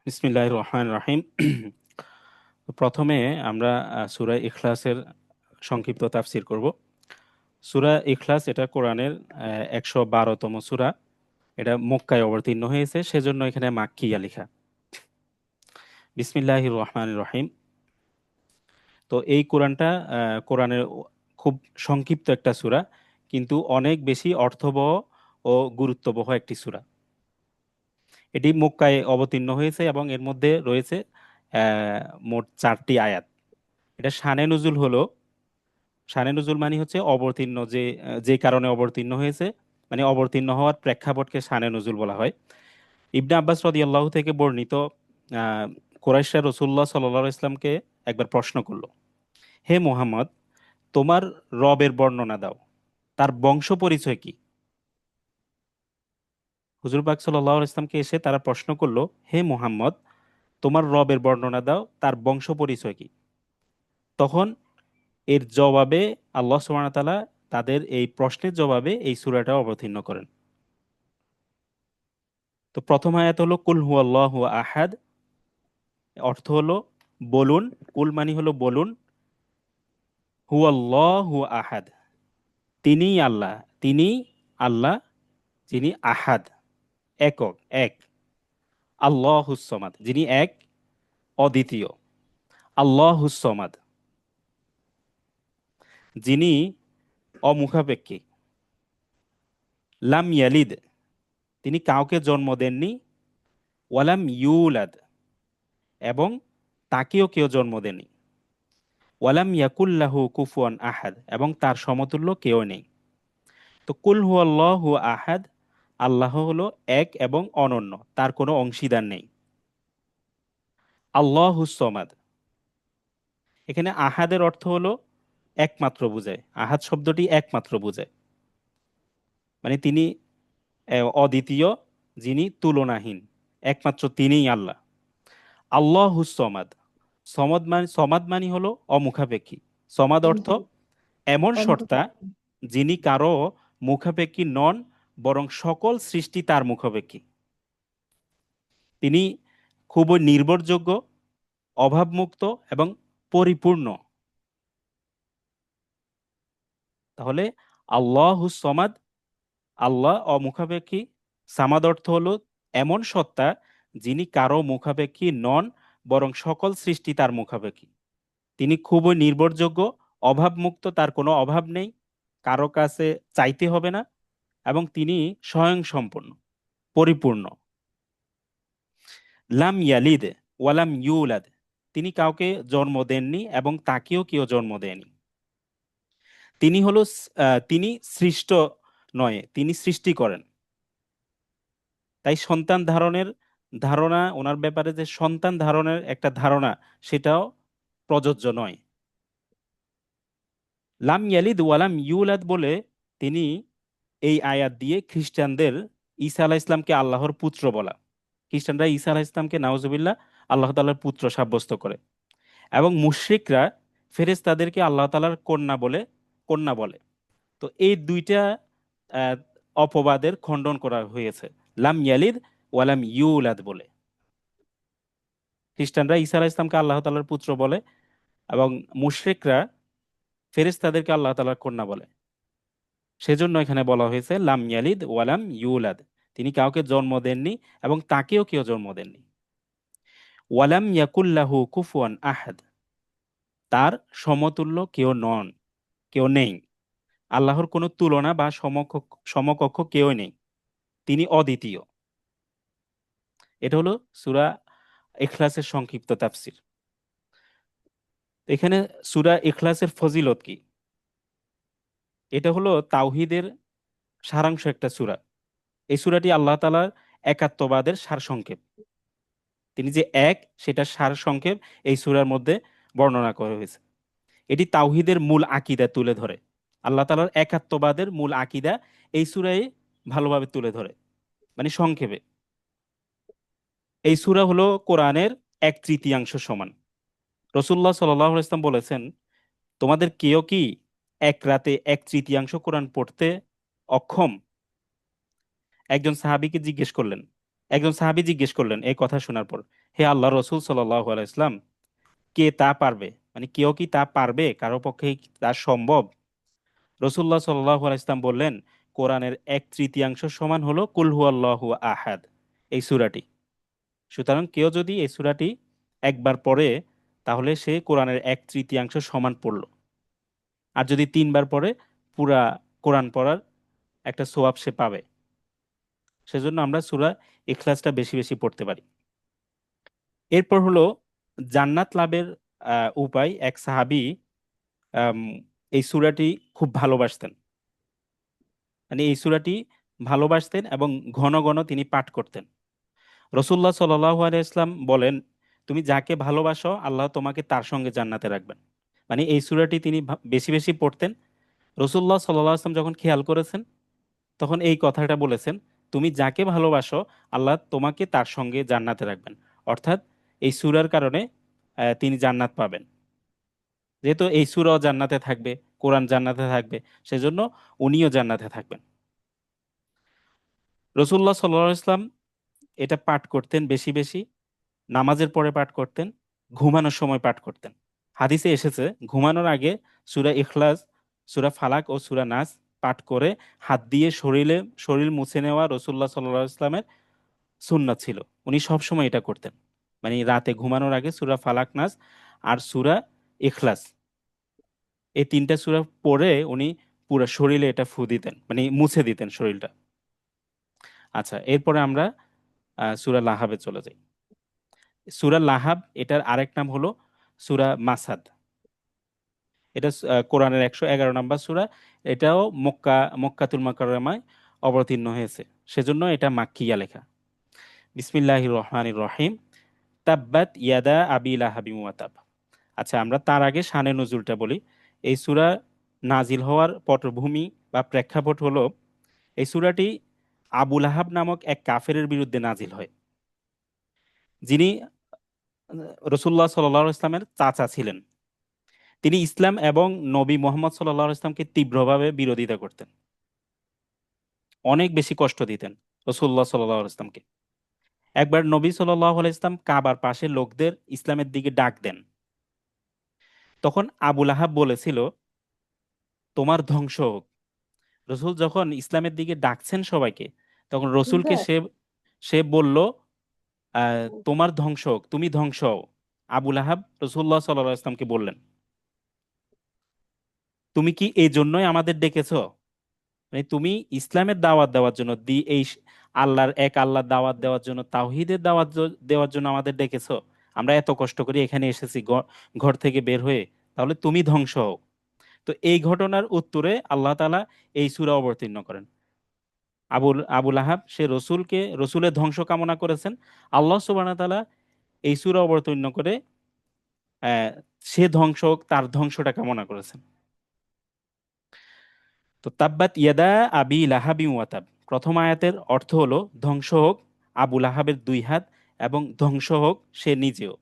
বিসমিল্লাহির রহমানির রহিম। প্রথমে আমরা সূরা ইখলাসের সংক্ষিপ্ত তাফসীর করব। সূরা ইখলাস এটা কোরআনের 112তম সূরা। এটা মক্কায় অবতীর্ণ হয়েছে, সেজন্য এখানে মাক্কিয়া লেখা। বিসমিল্লাহির রহমানির রহিম। তো এই কোরআনটা কোরআনের খুব সংক্ষিপ্ত একটা সূরা, কিন্তু অনেক বেশি অর্থবহ ও গুরুত্ববহ একটি সূরা। এটি মক্কায় অবতীর্ণ হয়েছে এবং এর মধ্যে রয়েছে মোট 4টি আয়াত। এটা শানে নুজুল হলো, শানে নুজুল মানে হচ্ছে অবতীর্ণ, যে কারণে অবতীর্ণ হয়েছে, মানে অবতীর্ণ হওয়ার প্রেক্ষাপটকে শানে নুজুল বলা হয়। ইবনে আব্বাস রাদিয়াল্লাহু থেকে বর্ণিত, আহ কুরাইশরা রাসূলুল্লাহ সাল্লাল্লাহু আলাইহি ইসলামকে একবার প্রশ্ন করলো, হে মুহাম্মদ, তোমার রবের বর্ণনা দাও, তার বংশ পরিচয় কি? হুজুর পাক সাল্লাল্লাহু আলাইহি ইসলামকে এসে তারা প্রশ্ন করলো, হে মুহাম্মদ, তোমার রবের বর্ণনা দাও, তার বংশ পরিচয় কি? তখন এর জবাবে আল্লাহ সুবহানাহু ওয়া তাআলা তাদের এই প্রশ্নের জবাবে এই সূরাটা অবতীর্ণ করেন। তো প্রথম আয়াত হলো কুল হুয়াল্লাহু আহাদ, অর্থ হলো বলুন। কুল মানে হলো বলুন, হুয়াল্লাহু আহাদ, তিনিই আল্লাহ, তিনি আল্লাহ, যিনি আহাদ, একক, এক। আল্লাহুস সমাদ, যিনি এক, অদ্বিতীয়। আল্লাহুস সমাদ, যিনি অমুখাপেক্ষী। লাম ইয়ালিদ, তিনি কাউকে জন্ম দেননি। ওয়ালাম ইউলাদ, এবং তাকেও কেউ জন্ম দেননি। ওয়ালাম ইয়াকুল্লাহু কুফুয়ান আহাদ, এবং তার সমতুল্য কেউ নেই। তো কুল হুয়াল্লাহু আহাদ, আল্লাহ হলো এক এবং অনন্য, তার কোনো অংশীদার নেই। আল্লাহুস সমাদ, এখানে আহাদের অর্থ হলো একমাত্র বুঝায়। আহাদ শব্দটি একমাত্র বুঝায়, মানে তিনি অদ্বিতীয়, যিনি তুলনাহীন, একমাত্র তিনিই আল্লাহ। আল্লাহুস সমাদ, সমাদ মানে হলো অমুখাপেক্ষী। সমাদ অর্থ এমন সত্তা যিনি কারো মুখাপেক্ষী নন, বরং সকল সৃষ্টি তার মুখাপেক্ষী। তিনি খুবই নির্ভরযোগ্য, অভাবমুক্ত এবং পরিপূর্ণ। তাহলে আল্লাহুস সমাদ, আল্লাহ অমুখাপেক্ষী। সামাদ অর্থ হলো এমন সত্তা যিনি কারো মুখাপেক্ষী নন, বরং সকল সৃষ্টি তার মুখাপেক্ষী। তিনি খুবই নির্ভরযোগ্য, অভাবমুক্ত, তার কোনো অভাব নেই, কারো কাছে চাইতে হবে না, এবং তিনি স্বয়ং সম্পূর্ণ, পরিপূর্ণ। লাম ইয়ালিদ ওয়ালাম ইউলাদ, তিনি কাউকে জন্ম দেননি এবং তাকেও কেউ জন্ম দেয়নি। তিনি হলো তিনি সৃষ্ট নয়, তিনি সৃষ্টি করেন। তাই সন্তান ধারণের ধারণা, ওনার ব্যাপারে যে সন্তান ধারণের একটা ধারণা, সেটাও প্রযোজ্য নয়। লাম ইয়ালিদ ওয়ালাম ইউলাদ বলে তিনি এই আয়াত দিয়ে খ্রিস্টানদের ঈসা আলাহ ইসলামকে আল্লাহর পুত্র বলা। খ্রিস্টানরা ঈসা আলাহ ইসলামকে নাউজুবিল্লাহ আল্লাহ তাআলার পুত্র সাব্যস্ত করে, এবং মুশরিকরা ফেরেশতাদেরকে আল্লাহ তাআলার কন্যা বলে। তো এই দুইটা আহ, অপবাদের খণ্ডন করা হয়েছে লাম ইয়ালিদ ওয়ালাম ইউলাদ বলে। খ্রিস্টানরা ঈসা আলাহ ইসলামকে আল্লাহ তাআলার পুত্র বলে, এবং মুশরিকরা ফেরেশতাদেরকে আল্লাহ তাআলার কন্যা বলে। সেজন্য এখানে বলা হয়েছে লাম ইয়ালিদ ওয়ালাম ইউলাদ, তিনি কাউকে জন্ম দেননি এবং তাকেও কেউ জন্ম দেননি। ওয়ালাম ইয়াকুল্লাহু কুফুয়ান আহাদ, তার সমতুল্য কেউ নন, কেউ নেই। আল্লাহর কোনো তুলনা বা সমকক্ষ কেউ নেই, তিনি অদ্বিতীয়। এটা হলো সূরা ইখলাসের সংক্ষিপ্ত তাফসীর। এখানে সূরা ইখলাসের ফজিলত কি? এটা হলো তাওহীদের সারাংশ একটা সূরা। এই সূরাটি আল্লাহ তাআলার একাত্মবাদের সারসংক্ষেপ। তিনি যে এক, সেটা সারসংক্ষেপ এই সূরার মধ্যে বর্ণনা করা হয়েছে। এটি তাওহীদের মূল আকীদা তুলে ধরে। আল্লাহ তাআলার একাত্মবাদের মূল আকীদা এই সূরায় ভালোভাবে তুলে ধরে, মানে সংক্ষেপে। এই সূরা হলো কোরআনের 1/3 সমান। রাসূলুল্লাহ সাল্লাল্লাহু আলাইহি ওয়াসাল্লাম বলেছেন, তোমাদের কেউ কি এক রাতে 1/3 কোরআন পড়তে অক্ষম? একজন সাহাবী জিজ্ঞেস করলেন এই কথা শোনার পর, হে আল্লাহ রসুল সাল্লাল্লাহু আলাইহি ইসলাম, কে তা পারবে? মানে কেউ কি তা পারবে? কারো পক্ষে কি তা সম্ভব? রসুল্লাহ সাল্লাল্লাহু আলাইহি ইসলাম বললেন, কোরআনের 1/3 সমান হলো কুল হুয়াল্লাহু আহাদ, এই সূরাটি। সুতরাং কেউ যদি এই সূরাটি একবার পড়ে, তাহলে সে কোরআনের 1/3 সমান পড়ল। আর যদি 3বার পড়ে, পুরা কোরআন পড়ার একটা সোয়াব সে পাবে। সেজন্য আমরা সূরা ইখলাসটা বেশি বেশি পড়তে পারি। এরপর হলো জান্নাত লাভের উপায়। এক সাহাবী আম, এই সূরাটি খুব ভালোবাসতেন। মানে এই সূরাটি ভালোবাসতেন এবং ঘন ঘন তিনি পাঠ করতেন। রসুল্লাহ সাল্লাল্লাহু আলাইহি ইসলাম বলেন, তুমি যাকে ভালোবাসো আল্লাহ তোমাকে তার সঙ্গে জান্নাতে রাখবেন। মানে এই সূরাটি তিনি বেশি বেশি পড়তেন। রসুল্লাহ সাল্লাল্লাহু আলাইহি ইসলাম যখন খেয়াল করেছেন, তখন এই কথাটা বলেছেন, তুমি যাকে ভালোবাসো আল্লাহ তোমাকে তার সঙ্গে জান্নাতে রাখবেন। অর্থাৎ এই সূরার কারণে তিনি জান্নাত পাবেন। যেহেতু এই সূরাও জান্নাতে থাকবে, কোরআন জান্নাতে থাকবে, সেজন্য উনিও জান্নাতে থাকবেন। রসুল্লাহ সাল্লাল্লাহু আলাইহি ইসলাম এটা পাঠ করতেন বেশি বেশি, নামাজের পরে পাঠ করতেন, ঘুমানোর সময় পাঠ করতেন। হাদিসে এসেছে ঘুমানোর আগে সূরা ইখলাস, সূরা ফালাক ও সূরা নাস পাঠ করে হাত দিয়ে শরীর মুছে নেওয়া রসুল্লাহ সাল্লাল্লাহু আলাইহি ইসলামের সুন্নাত ছিল। উনি সব সময় এটা করতেন। মানে রাতে ঘুমানোর আগে সূরা ফালাক, নাস আর সূরা ইখলাস, এই 3টা সূরা পড়ে উনি পুরো শরীরে এটা ফু দিতেন, মানে মুছে দিতেন শরীরটা। আচ্ছা, এরপরে আমরা সূরা লাহাবে চলে যাই। সূরা লাহাব, এটার আরেক নাম হলো সূরা মাসাদ। এটা কোরআনের 111 নম্বর সূরা। এটাও মক্কাতুল মুকাররমায় অবতীর্ণ হয়েছে, সেজন্য এটা মাক্কিয়া লেখা। বিসমিল্লাহির রহমানির রহিম। তাব্বাত ইয়াদা আবি লাহাবিম ওয়া তাব। আচ্ছা, আমরা তার আগে শানে নজুলটা বলি। এই সূরা নাজিল হওয়ার পটভূমি বা প্রেক্ষাপট হলো, এই সূরাটি আবু লাহাব নামক এক কাফেরের বিরুদ্ধে নাজিল হয়, যিনি রসুল্লাহ সাল্লাল্লাহু আলাইহি ইসলামের চাচা ছিলেন। তিনি ইসলাম এবং নবী মুহাম্মদ সাল্লাল্লাহু আলাইহি ইসলামকে তীব্রভাবে বিরোধিতা করতেন, অনেক বেশি কষ্ট দিতেন রসুল্লাহ সাল্লাল্লাহু আলাইহি ইসলামকে। একবার নবী সাল্লাল্লাহু আলাইহি ইসলাম কাবার পাশে লোকদের ইসলামের দিকে ডাক দেন। তখন আবু লাহাব বলেছিল, তোমার ধ্বংস হোক। রসুল যখন ইসলামের দিকে ডাকছেন সবাইকে, তখন রসুলকে সে সে বলল, তোমার ধ্বংস হোক, তুমি ধ্বংস হও। আবু লাহাব রসুল্লাহ সাল্লাল্লাহু আলাইহি ইসলামকে বললেন, তুমি কি এই জন্যই আমাদের ডেকেছো? মানে তুমি ইসলামের দাওয়াত দেওয়ার জন্য, আল্লাহর এক আল্লাহর দাওয়াত দেওয়ার জন্য, তাওহীদের দাওয়াত দেওয়ার জন্য আমাদের ডেকেছো? আমরা এত কষ্ট করে এখানে এসেছি ঘর থেকে বের হয়ে, তাহলে তুমি ধ্বংস হও। তো এই ঘটনার উত্তরে আল্লাহ তাআলা এই সূরা অবতীর্ণ করেন। আবুল আহাব সে রসুলের ধ্বংস কামনা করেছেন। আল্লাহ সুবহানাহু ওয়া তাআলা এই সূরা অবতীর্ণ করে আহ, সে ধ্বংস হোক, তার ধ্বংসটা কামনা করেছেন। তো তাব্বাত ইয়াদা আবি লাহাবি ওয়াতাব, প্রথম আয়াতের অর্থ হলো ধ্বংস হোক আবু লাহাবের 2 হাত, এবং ধ্বংস হোক সে নিজেও।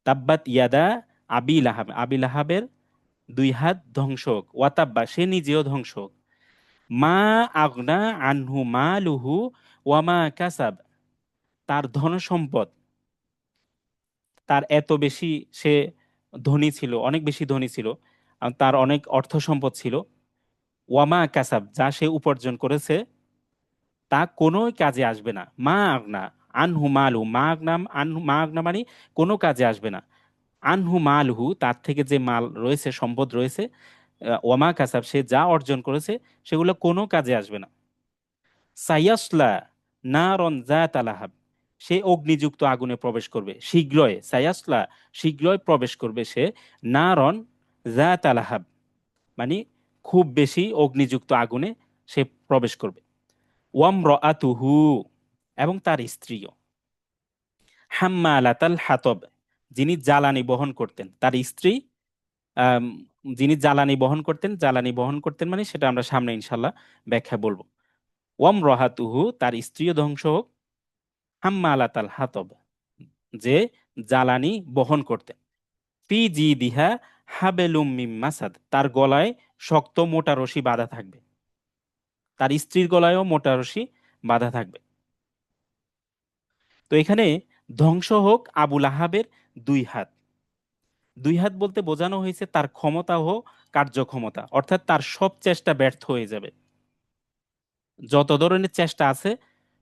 তাব্বাত ইয়াদা আবি লাহাবের 2 হাত ধ্বংস হোক, ওয়াতাব্বা সে নিজেও ধ্বংস হোক। মা আগনা আনহু মালুহু ওয়ামা কাসাব, তার ধন সম্পদ, তার এত বেশি, সে ধনী ছিল, অনেক বেশি ধনী ছিল, তার অনেক অর্থ সম্পদ ছিল। ওয়ামা কাসাব, যা সে উপার্জন করেছে তা কোনো কাজে আসবে না। মা আগনা আনহু মালহু, মা আগনা মানে কোনো কাজে আসবে না। আনহু মালহু, তার থেকে যে মাল রয়েছে, সম্পদ রয়েছে, ওয়ামা কাসাব সে যা অর্জন করেছে, সেগুলো কোনো কাজে আসবে না। সায়াসলা নারন যাতা লাহাব, সে অগ্নিযুক্ত আগুনে প্রবেশ করবে শীঘ্রই। সায়াসলা, শীঘ্রই প্রবেশ করবে সে, নারন যাতা লাহাব মানে খুব বেশি অগ্নিযুক্ত আগুনে সে প্রবেশ করবে। ওয়ামরাআতুহু, এবং তার স্ত্রীও। হাম্মালাতাল হাতব, যিনি জ্বালানি বহন করতেন, তার স্ত্রী আম, যিনি জ্বালানি বহন করতেন মানে সেটা আমরা সামনে ইনশাল্লাহ ব্যাখ্যা বলবো। ওয়ামরাআতুহু, তার স্ত্রীও ধ্বংস হোক। হাম্মালাতাল হাতব, যে জ্বালানি বহন করতেন। ফি জিদিহা হাবেলুম মিম মাসাদ, তার গলায় শক্ত মোটা রশি বাঁধা থাকবে। তার স্ত্রীর গলায়ও মোটা রশি বাঁধা থাকবে। তো এখানে ধ্বংস হোক আবুল আহাবের 2 হাত। 2 হাত বলতে বোঝানো হয়েছে তার ক্ষমতা ও কার্যক্ষমতা, অর্থাৎ তার সব চেষ্টা ব্যর্থ হয়ে যাবে। যত ধরনের চেষ্টা আছে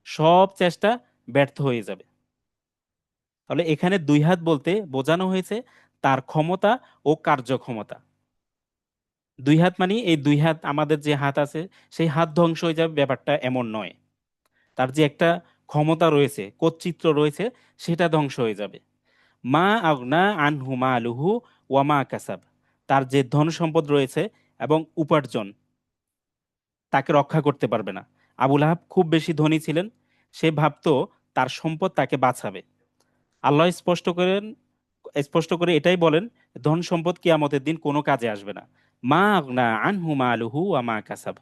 সব চেষ্টা ব্যর্থ হয়ে যাবে। তাহলে এখানে 2 হাত বলতে বোঝানো হয়েছে তার ক্ষমতা ও কার্যক্ষমতা। 2 হাত মানে এই 2 হাত আমাদের যে হাত আছে সেই হাত ধ্বংস হয়ে যাবে, ব্যাপারটা এমন নয়। তার যে একটা ক্ষমতা রয়েছে, কর্তৃত্ব রয়েছে, সেটা ধ্বংস হয়ে যাবে। মা আগনা আনহু মালুহু ওয়া মা কাসাব, তার যে ধন সম্পদ রয়েছে এবং উপার্জন তাকে রক্ষা করতে পারবে না। আবুল আহাব খুব বেশি ধনী ছিলেন, সে ভাবতো তার সম্পদ তাকে বাঁচাবে। আল্লাহ স্পষ্ট করে এটাই বলেন, ধন সম্পদ কিয়ামতের দিন কোনো কাজে আসবে না। মা আগনা আনহু মালুহু ওয়া মা কাসাব,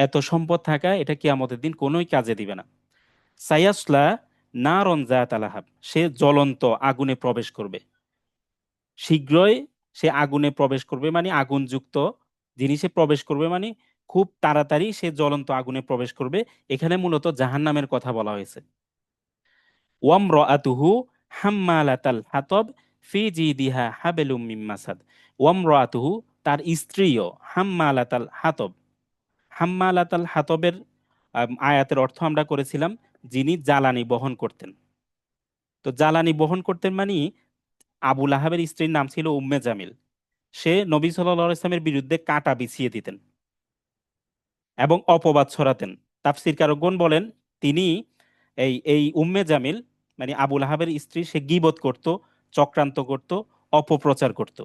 এত সম্পদ থাকা এটা কিয়ামতের দিন কোনোই কাজে দিবে না। সায়াসলা নারন যাত আলাহাব, সে জ্বলন্ত আগুনে প্রবেশ করবে। শীঘ্রই সে আগুনে প্রবেশ করবে মানে আগুনযুক্ত জিনিসে প্রবেশ করবে, মানে খুব তাড়াতাড়ি সে জ্বলন্ত আগুনে প্রবেশ করবে। এখানে মূলত জাহান্নামের কথা বলা হয়েছে। ওয়ামরাআতুহু হাম্মালাতাল হাতব ফি জিদিহা হাবেলুম মিন মাসাদ। ওয়ামরাআতুহু, তার স্ত্রীও হাম্মালাতাল হাতব। হাম্মালাতাল হাতবের আয়াতের অর্থ আমরা করেছিলাম যিনি জ্বালানি বহন করতেন। তো জ্বালানি বহন করতেন মানে আবুল আহাবের স্ত্রীর নাম ছিল উম্মে জামিল। সে নবী সাল্লাল্লাহু আলাইহি ওয়াসাল্লামের বিরুদ্ধে কাঁটা বিছিয়ে দিতেন এবং অপবাদ ছড়াতেন। তাফসীরকারগণ বলেন তিনি এই এই উম্মে জামিল মানে আবুল আহাবের স্ত্রী, সে গীবত করত, চক্রান্ত করত, অপপ্রচার করত,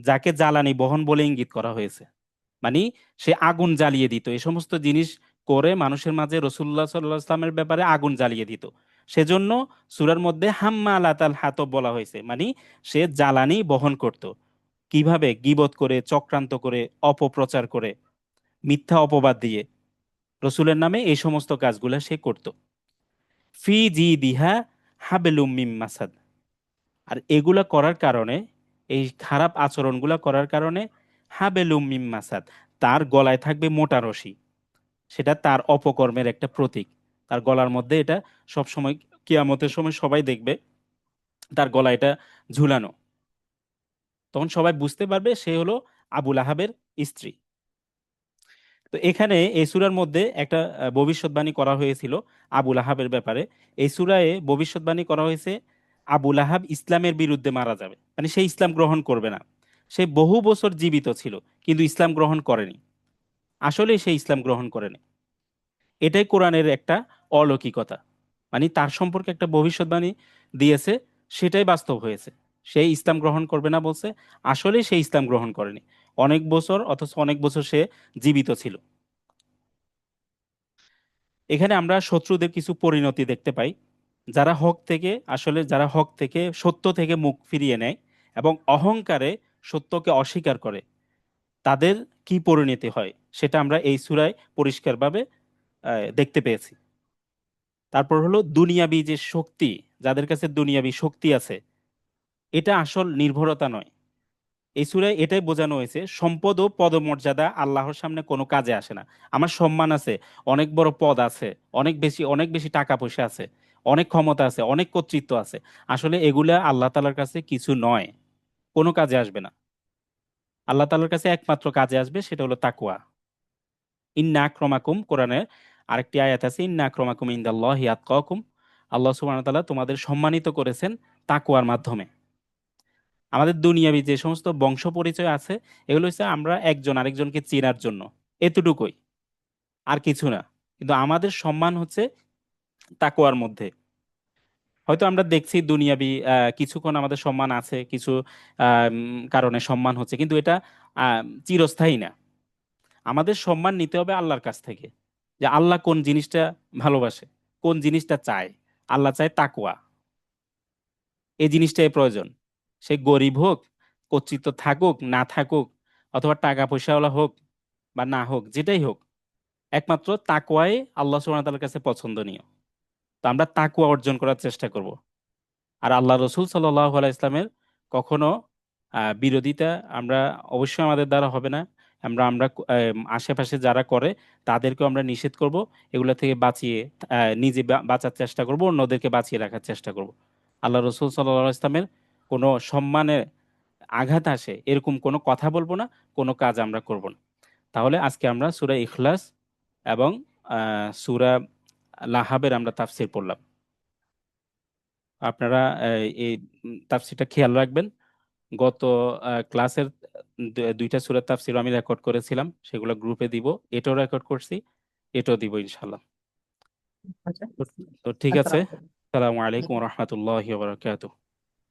যাকে জ্বালানি বহন বলে ইঙ্গিত করা হয়েছে। মানে সে আগুন জ্বালিয়ে দিত, এই সমস্ত জিনিস করে মানুষের মাঝে রাসূলুল্লাহ সাল্লাল্লাহু আলাইহি ওয়াসাল্লামের ব্যাপারে আগুন জ্বালিয়ে দিত। সেজন্য সূরার মধ্যে হাম্মালাতাল হাতব বলা হয়েছে, মানে সে জ্বালানি বহন করত। কিভাবে? গীবত করে, চক্রান্ত করে, অপপ্রচার করে, মিথ্যা অপবাদ দিয়ে রসুলের নামে এই সমস্ত কাজগুলা সে করত। ফি জি দিহা হাবেলুম মিম মাসাদ, আর এগুলা করার কারণে, এই খারাপ আচরণগুলা করার কারণে হাবেলুম মিম মাসাদ, তার গলায় থাকবে মোটা রশি। সেটা তার অপকর্মের একটা প্রতীক। তার গলার মধ্যে এটা সব সময়, কিয়ামতের সময় সবাই দেখবে তার গলায় এটা ঝুলানো। তখন সবাই বুঝতে পারবে সে হলো আবুল আহাবের স্ত্রী। তো এখানে এই সূরার মধ্যে একটা ভবিষ্যৎবাণী করা হয়েছিল আবুল আহাবের ব্যাপারে। এই সূরায় ভবিষ্যৎবাণী করা হয়েছে আবুল আহাব ইসলামের বিরুদ্ধে মারা যাবে, মানে সে ইসলাম গ্রহণ করবে না। সে বহু বছর জীবিত ছিল কিন্তু ইসলাম গ্রহণ করেনি। আসলে সে ইসলাম গ্রহণ করেনি, এটাই কোরআনের একটা অলৌকিকতা। মানে তার সম্পর্কে একটা ভবিষ্যৎবাণী দিয়েছে, সেটাই বাস্তব হয়েছে। সে ইসলাম গ্রহণ করবে না বলছে, আসলে সে ইসলাম গ্রহণ করেনি। অনেক বছর, অথচ অনেক বছর সে জীবিত ছিল। এখানে আমরা শত্রুদের কিছু পরিণতি দেখতে পাই। যারা হক থেকে, সত্য থেকে মুখ ফিরিয়ে নেয় এবং অহংকারে সত্যকে অস্বীকার করে, তাদের কি পরিণতি হয় সেটা আমরা এই সূরায় পরিষ্কারভাবে দেখতে পেয়েছি। তারপর হলো দুনিয়াবি যে শক্তি, যাদের কাছে দুনিয়াবি শক্তি আছে, এটা আসল নির্ভরতা নয়। এই সূরায় এটাই বোঝানো হয়েছে সম্পদ ও পদমর্যাদা আল্লাহর সামনে কোনো কাজে আসে না। আমার সম্মান আছে, অনেক বড় পদ আছে, অনেক বেশি টাকা পয়সা আছে, অনেক ক্ষমতা আছে, অনেক কর্তৃত্ব আছে, আসলে এগুলা আল্লাহ তাআলার কাছে কিছু নয়, কোনো কাজে আসবে না। আল্লাহ তাআলার কাছে একমাত্র কাজে আসবে সেটা হলো তাকওয়া। ইন্না আক্রমাকুম, কোরআনের আরেকটি আয়াত আছে, ইন্না আক্রমাকুম ইনদাল্লাহি আতকাকুম। আল্লাহ সুবহানাহু ওয়া তাআলা তোমাদের সম্মানিত করেছেন তাকওয়ার মাধ্যমে। আমাদের দুনিয়াবি যে সমস্ত বংশ পরিচয় আছে, এগুলো হচ্ছে আমরা একজন আরেকজনকে চেনার জন্য, এতটুকুই, আর কিছু না। কিন্তু আমাদের সম্মান হচ্ছে তাকওয়ার মধ্যে। হয়তো আমরা দেখছি দুনিয়াবি কিছুক্ষণ আমাদের সম্মান আছে, কিছু কারণে সম্মান হচ্ছে, কিন্তু এটা চিরস্থায়ী না। আমাদের সম্মান নিতে হবে আল্লাহর কাছ থেকে, যে আল্লাহ কোন জিনিসটা ভালোবাসে, কোন জিনিসটা চায়। আল্লাহ চায় তাকওয়া, এই জিনিসটাই প্রয়োজন। সে গরিব হোক, কর্তৃত্ব থাকুক না থাকুক, অথবা টাকা পয়সাওয়ালা হোক বা না হোক, যেটাই হোক, একমাত্র তাকওয়াই আল্লাহ সুবহানাহু ওয়া তাআলার কাছে পছন্দনীয়। তো আমরা তাকওয়া অর্জন করার চেষ্টা করব। আর আল্লাহ রসুল সাল্লাল্লাহু আলাইহি ইসলামের কখনো বিরোধিতা আমরা অবশ্যই আমাদের দ্বারা হবে না। আমরা আমরা আশেপাশে যারা করে তাদেরকেও আমরা নিষেধ করব, এগুলো থেকে বাঁচিয়ে নিজে বাঁচার চেষ্টা করব, অন্যদেরকে বাঁচিয়ে রাখার চেষ্টা করব। আল্লাহ রসুল সাল্লাল্লাহু আলাইহি ইসলামের কোনো সম্মানে আঘাত আসে এরকম কোনো কথা বলবো না, কোনো কাজ আমরা করব না। তাহলে আজকে আমরা সূরা ইখলাস এবং সূরা লাহাবের আমরা তাফসীর পড়লাম। আপনারা এই তাফসীরটা খেয়াল রাখবেন। গত ক্লাসের দুইটা সূরার তাফসীর আমি রেকর্ড করেছিলাম, সেগুলো গ্রুপে দিব। এটাও রেকর্ড করছি, এটাও দিব ইনশাল্লাহ। আচ্ছা। তো তো ঠিক আছে। আসসালামু আলাইকুম। আসসালামু আলাইকুম রহমতুল্লাহ বারাকাতুহু।